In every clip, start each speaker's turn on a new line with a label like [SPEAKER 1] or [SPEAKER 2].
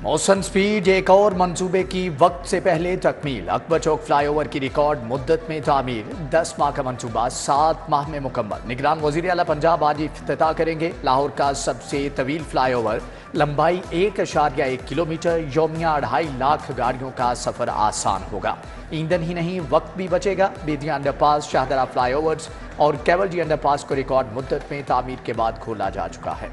[SPEAKER 1] मौसम स्पीड एक और मंसूबे की वक्त से पहले तकमील। अकबर चौक फ्लाईओवर की रिकॉर्ड मुद्दत में तामीर। 10 माह का मंसूबा 7 माह में मुकम्मल। निगरान वज़ीर आला पंजाब आज इफ्तिताह करेंगे। लाहौर का सबसे तवील फ्लाईओवर, लंबाई 1.1 किलोमीटर, यौमिया 2.5 लाख गाड़ियों का सफर आसान होगा। ईंधन ही नहीं वक्त भी बचेगा। बेदिया अंडरपास, शाहदरा फ्लाईओवर्स और केवलजी अंडरपास को रिकॉर्ड मुद्दत में तामीर के बाद खोला जा चुका है।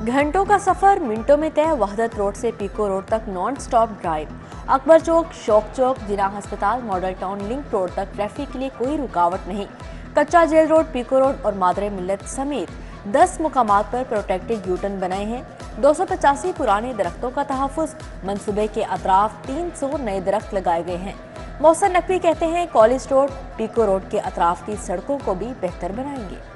[SPEAKER 2] घंटों का सफर मिनटों में तय। वहदत रोड से पीको रोड तक नॉन स्टॉप ड्राइव। अकबर चौक, शौक चौक, जिना अस्पताल, मॉडल टाउन लिंक रोड तक ट्रैफिक के लिए कोई रुकावट नहीं। कच्चा जेल रोड, पीको रोड और मादरे मिल्लत समेत 10 मुकामात पर प्रोटेक्टेड यूटर्न बनाए हैं। 285 पुराने दरख्तों का तहफ़्फ़ुज़। मंसूबे के अतराफ 300 नए दरख्त लगाए गए हैं। मौसम नकवी कहते हैं कॉलेज रोड, पीको रोड के अतराफ की सड़कों को भी बेहतर बनाएंगे।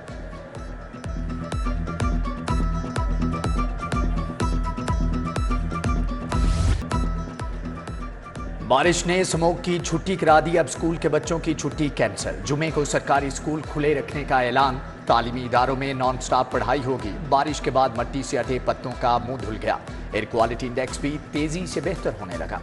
[SPEAKER 1] बारिश ने स्मोक की छुट्टी करा दी। अब स्कूल के बच्चों की छुट्टी कैंसिल। जुमे को सरकारी स्कूल खुले रखने का ऐलान। तालीमी इदारों में नॉन स्टॉप पढ़ाई होगी। बारिश के बाद मट्टी से अटे पत्तों का मुंह धुल गया। एयर क्वालिटी इंडेक्स भी तेजी से बेहतर होने लगा।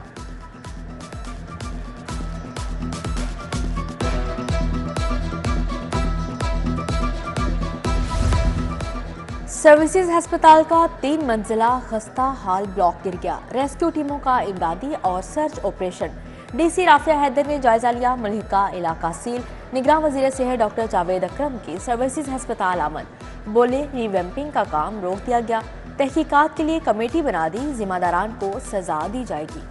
[SPEAKER 2] सर्विसेज अस्पताल का 3 मंजिला खस्ता हाल ब्लॉक गिर गया। रेस्क्यू टीमों का इमदादी और search operation. DC Rafia Haider ने जायजा लिया। मलिका इलाका सील। निगरान वजीर सेहत डॉक्टर जावेद अकरम की सर्विसेज अस्पताल आमद। बोले रिवैम्पिंग का काम रोक दिया गया। तहकीकात के लिए कमेटी बना दी। जिम्मेदारान को सजा दी जाएगी।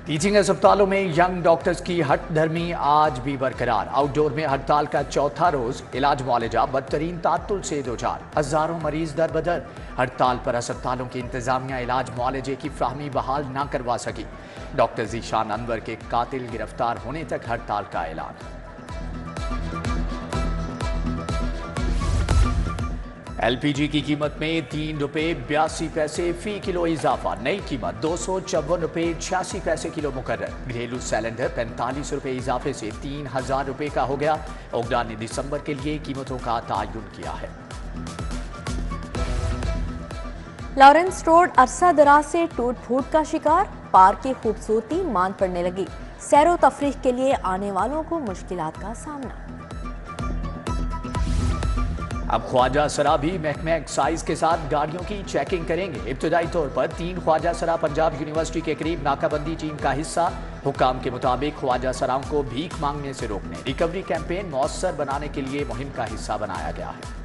[SPEAKER 1] टीचिंग अस्पतालों में यंग डॉक्टर्स की हट धर्मी आज भी बरकरार। आउटडोर में हड़ताल का चौथा रोज। इलाज मुआलजा बदतरीन तातुल से दो चार। हजारों मरीज दर बदर। हड़ताल पर अस्पतालों की इंतजामिया इलाज मुआलजे की फ्राहमी बहाल न करवा सकी। डॉक्टर जीशान अनवर के कातिल गिरफ्तार होने तक हड़ताल का ऐलान। एलपीजी की कीमत में 3 रुपये 82 पैसे फी किलो इजाफा। नई कीमत 254 रुपये 86 पैसे किलो मुकर्रर। घरेलू सिलेंडर 45 रुपये इजाफे से 3000 रुपये का हो गया। ओगडा ने दिसंबर के लिए कीमतों का तयन किया है।
[SPEAKER 2] लॉरेंस रोड अरसा दराज से टूट फूट का शिकार। पार्क की खूबसूरती मांद पड़ने लगी। सैरो तफरीह के लिए आने वालों को मुश्किलात का सामना।
[SPEAKER 1] अब ख्वाजा सरा भी महकमे एक्साइज के साथ गाड़ियों की चेकिंग करेंगे। इब्तदाई तौर पर 3 ख्वाजा सरा पंजाब यूनिवर्सिटी के करीब नाकाबंदी टीम का हिस्सा। हुकाम के मुताबिक ख्वाजा सराओं को भीख मांगने से रोकने, रिकवरी कैंपेन मौसर बनाने के लिए मुहिम का हिस्सा बनाया गया है।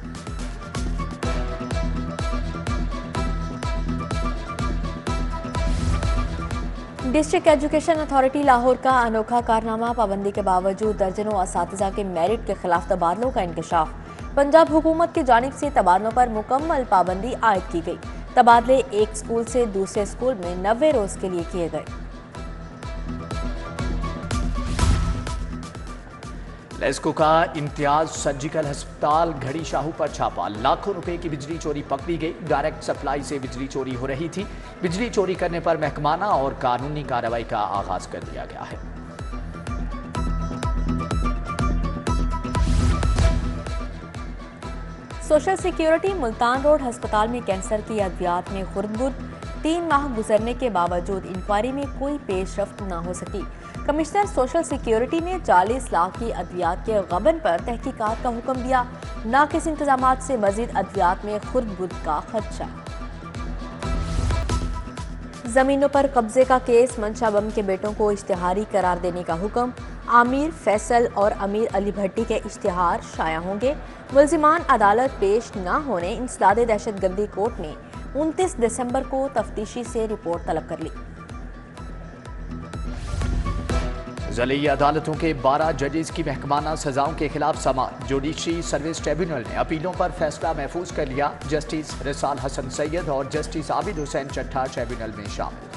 [SPEAKER 2] डिस्ट्रिक्ट एजुकेशन अथॉरिटी लाहौर का अनोखा कारनामा। पाबंदी के बावजूद दर्जनों असातिज़ा के मेरिट के खिलाफ तबादलों का इंकशाफ। पंजाब हुकूमत की जानिब से तबादलों पर मुकम्मल पाबंदी आयद की गई। तबादले एक स्कूल से दूसरे स्कूल में 90 रोज के लिए किए गए।
[SPEAKER 1] लेस्को का इम्तियाज सर्जिकल अस्पताल घड़ी शाहू पर छापा। लाखों रुपए की बिजली चोरी पकड़ी गई। डायरेक्ट सप्लाई से बिजली चोरी हो रही थी। बिजली चोरी करने पर महकमाना और कानूनी कार्रवाई का आगाज कर दिया गया है।
[SPEAKER 2] सोशल सिक्योरिटी मुल्तान रोड अस्पताल में कैंसर की अद्वियात में खुर्द-बुर्द। 3 माह गुजरने के बावजूद इंक्वायरी में कोई पेशरफ्त न हो सकी। कमिश्नर सोशल सिक्योरिटी ने 40 लाख की अद्वियात के गबन पर तहकीकात का हुक्म दिया। नाकिस इंतजामात से मजीद अद्वियात में खुर्द-बुर्द का खदशा। जमीनों पर कब्जे का केस। मंशा बम के बेटों को इश्तिहारी करार देने का हुक्म। आमिर फैसल और अमीर अली भट्टी के इश्तिहार शाया होंगे। मुल्जिमान अदालत पेश न होने इंसदादे दहशतगर्दी कोर्ट ने 29 दिसंबर को तफ्तीशी से रिपोर्ट तलब कर ली।
[SPEAKER 1] ज़िली अदालतों के 12 जजेस की महकमाना सजाओं के खिलाफ समाअत। जुडिशरी सर्विस ट्रिब्यूनल ने अपीलों पर फैसला महफूज कर लिया। जस्टिस रिसाल हसन सैयद और जस्टिस आबिद हुसैन चट्टा ट्रिब्यूनल में शामिल।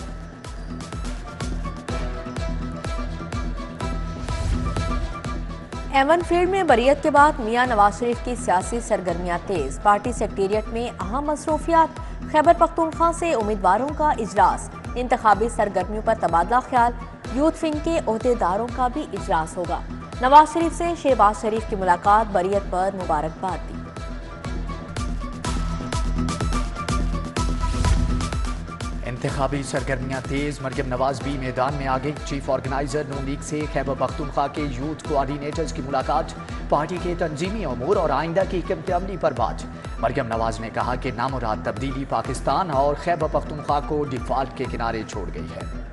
[SPEAKER 2] एवन फील्ड में बरियत के बाद मियां नवाज शरीफ की सियासी सरगर्मियां तेज। पार्टी सेक्रेटेरिएट में अहम मसरूफियात। खैबर पख्तूनख्वा से उम्मीदवारों का इजलास। इंतखाबी सरगर्मियों पर तबादला ख्याल। यूथ विंग के ओहदेदारों का भी इजलास होगा। नवाज शरीफ से शहबाज शरीफ की मुलाकात, बरियत पर मुबारकबाद दी।
[SPEAKER 1] इंतखाबी सरगर्मियां तेज, मरियम नवाज भी मैदान में आ गई। चीफ ऑर्गेनाइजर नून लीग से खैबर पख्तूनख्वा के यूथ कोऑर्डिनेटर्स की मुलाकात, पार्टी के तंजीमी अमूर और आइंदा की हिकमत अमली पर बात। मरियम नवाज ने कहा कि नामुराद तब्दीली पाकिस्तान और खैबर पख्तूनख्वा को डिफॉल्ट के किनारे छोड़ गई है।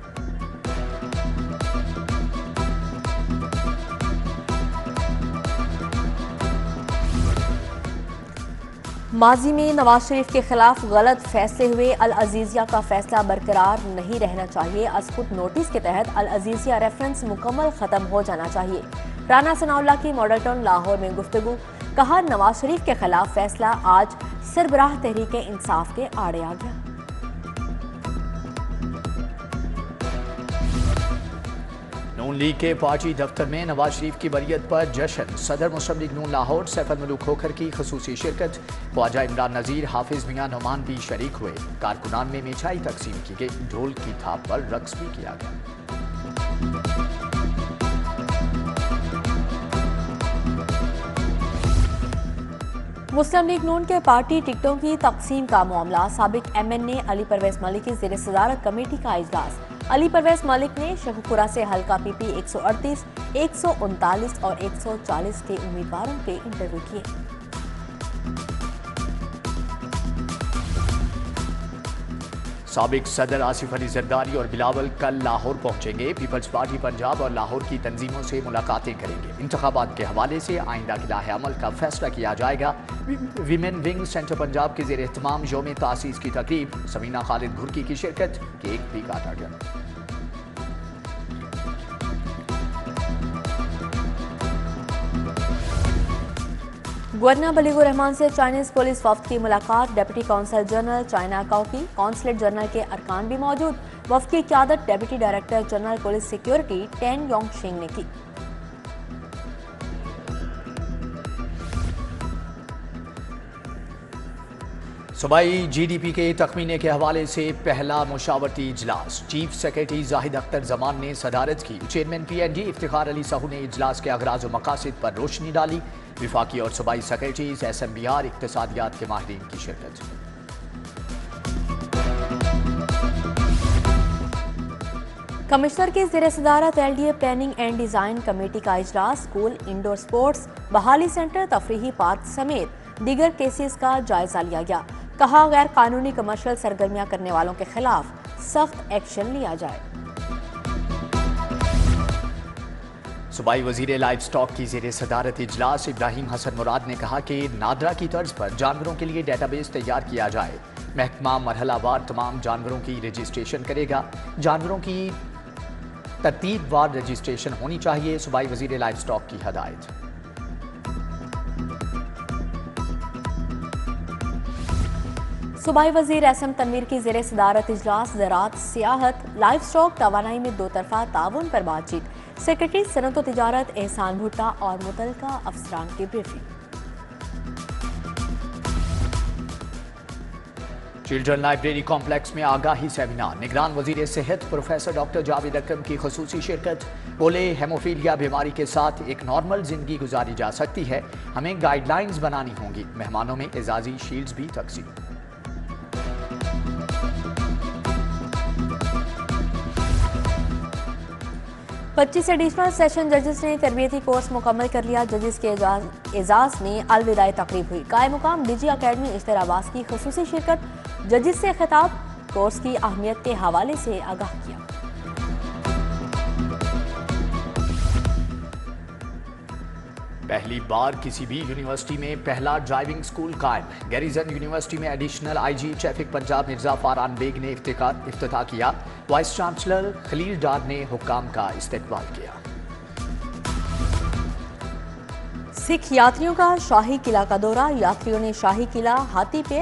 [SPEAKER 2] माजी में नवाज शरीफ के खिलाफ गलत फैसले हुए, अल अजीजिया का फैसला बरकरार नहीं रहना चाहिए। अस्कुट नोटिस के तहत अल अजीजिया रेफरेंस मुकम्मल खत्म हो जाना चाहिए। राना सनाउल्लाह की मॉडल टाउन लाहौर में गुफ्तगू, कहा नवाज शरीफ के खिलाफ फैसला आज सरबराह तहरीक इंसाफ के आड़े आ गया।
[SPEAKER 1] नून लीग के पार्टी दफ्तर में नवाज शरीफ की बरियत पर जश्न, सदर मुस्लिम लीग नून लाहौर सैफ अल मलूक खोखर की खसूसी शिरकत, ख्वाजा इमरान नजीर, हाफिज मियां नोमान भी शरीक हुए। कारकुनान में मिठाई तकसीम की गई, ढोल की थाप पर रक्स भी किया गया।
[SPEAKER 2] मुस्लिम लीग नून के पार्टी टिकटों की तकसीम का मामला, साबिक MNA अली परवेज मलिक की ज़ेर सदारत कमेटी का इजलास। अली परवेज मलिक ने शेखुपुरा से हल्का PP 138, 139 और 140 के उम्मीदवारों के इंटरव्यू किए।
[SPEAKER 1] साबिक सदर आसिफ अली जरदारी और बिलावल कल लाहौर पहुंचेंगे। पीपल्स पार्टी पंजाब और लाहौर की तंजीमों से मुलाकातें करेंगे। इंतखाबात के हवाले से आइंदा की लाहे अमल का फैसला किया जाएगा। वीमेन विंग सेंटर पंजाब के जेर एहतमाम यौम तासीस की तकरीब, समीना खालिद घुर्की की शिरकत, केक भी काटा गया।
[SPEAKER 2] गवर्नर बलीगुर रहमान से चाइनीज पुलिस वफ्द की मुलाकात, deputy consul general China Cao की, कौंसलेट जनरल के अरकान भी मौजूद। वफ्द की क़यादत deputy director general police security Ten Yong Shing ने की।
[SPEAKER 1] सूबाई GDP के तखमीने के हवाले से पहला मुशावरती इजलास, चीफ सेक्रेटरी जाहिद अख्तर जमान ने सदारत की। चेयरमैन PNG इफ्तिखार अली साहू ने इजलास के अगराज व मकासद पर रोशनी डाली। विफाकी और सूबाई सेक्रेटरीज, SMBR, इक्तसादियात के माहिरीन की शिरकत।
[SPEAKER 2] कमिश्नर की ज़ेर सदारत LDA planning and design committee का इजलास, स्कूल, इंडोर स्पोर्ट्स, बहाली सेंटर, तफरीही पार्क समेत दीगर केसेस का जायजा लिया गया। कहा गैर कानूनी कमर्शियल सरगर्मियां करने वालों के खिलाफ सख्त एक्शन लिया जाए।
[SPEAKER 1] सूबाई वजीर लाइफ स्टॉक की ज़ेर सदारत इजलास, इब्राहिम हसन मुराद ने कहा कि नादरा की तर्ज पर जानवरों के लिए डेटाबेस तैयार किया जाए। महकमा मरहलावार तमाम जानवरों की रजिस्ट्रेशन करेगा। जानवरों की तरतीबवार रजिस्ट्रेशन होनी चाहिए। सूबाई वजीर लाइफ स्टॉक की हदायत।
[SPEAKER 2] सूबाई वजीर एसएम तनवीर की ज़ेर सदारत इजलास, ज़राअत, सियाहत, लाइफ स्टॉक, तवानाई में दो तरफा ताउन पर बातचीत। सेक्रेटरी सनत व तिजारत एहसान भुट्टा और मुतलका अफसरान की ब्रीफिंग।
[SPEAKER 1] चिल्ड्रन लाइब्रेरी कॉम्प्लेक्स में आगाही सेमिनार, निगरान वजीर सेहत प्रोफेसर डॉक्टर जावेद अकरम की खसूसी शिरकत। बोले हेमोफीलिया बीमारी के साथ एक नॉर्मल जिंदगी गुजारी जा सकती है, हमें गाइडलाइंस बनानी होंगी। मेहमानों में एजाजी शील्ड्स भी तकसीम।
[SPEAKER 2] पच्चीस एडिशनल सेशन जजेस ने तरबियती कोर्स मुकम्मल कर लिया। जजेस के एजाज में अलविदाई तकरीब हुई। कायम मुकाम DG अकेडमी इश्तर अब्बास की खसूसी शिरकत। जजेस से खिताब, कोर्स की अहमियत के हवाले से आगाह किया।
[SPEAKER 1] पहली बार किसी भी यूनिवर्सिटी में पहला ड्राइविंग स्कूल कायम। गैरिजन यूनिवर्सिटी में additional IG traffic Punjab Mirza Faran Baig ने इफ्तिताह किया। वाइस चांसलर खलील डार ने हुक्काम का इस्तकबाल किया।
[SPEAKER 2] सिख यात्रियों का शाही किला का दौरा, यात्रियों ने शाही किला, हाथी पे,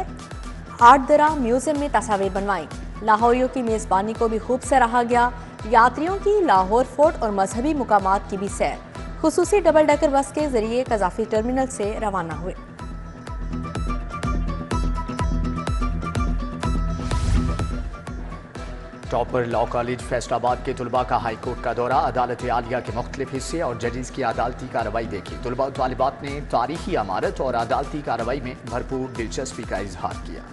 [SPEAKER 2] आर्टदरा म्यूजियम में तस्वीर बनवाई। लाहौरियों की मेजबानी को भी खूब सराहा गया। यात्रियों की लाहौर फोर्ट और मजहबी मुकामात की भी सैर। खुसूसी डबल डेकर बस के जरिए कजाफी टर्मिनल से रवाना हुए।
[SPEAKER 1] टॉपर लॉ कॉलेज फैसलाबाद के तुलबा का हाईकोर्ट का दौरा, अदालत आलिया के मुख्तलिफ हिस्से और जजेस की अदालती कार्रवाई देखी। तुलबा और तालिबात ने तारीखी इमारत और अदालती कार्रवाई में भरपूर दिलचस्पी का इजहार किया।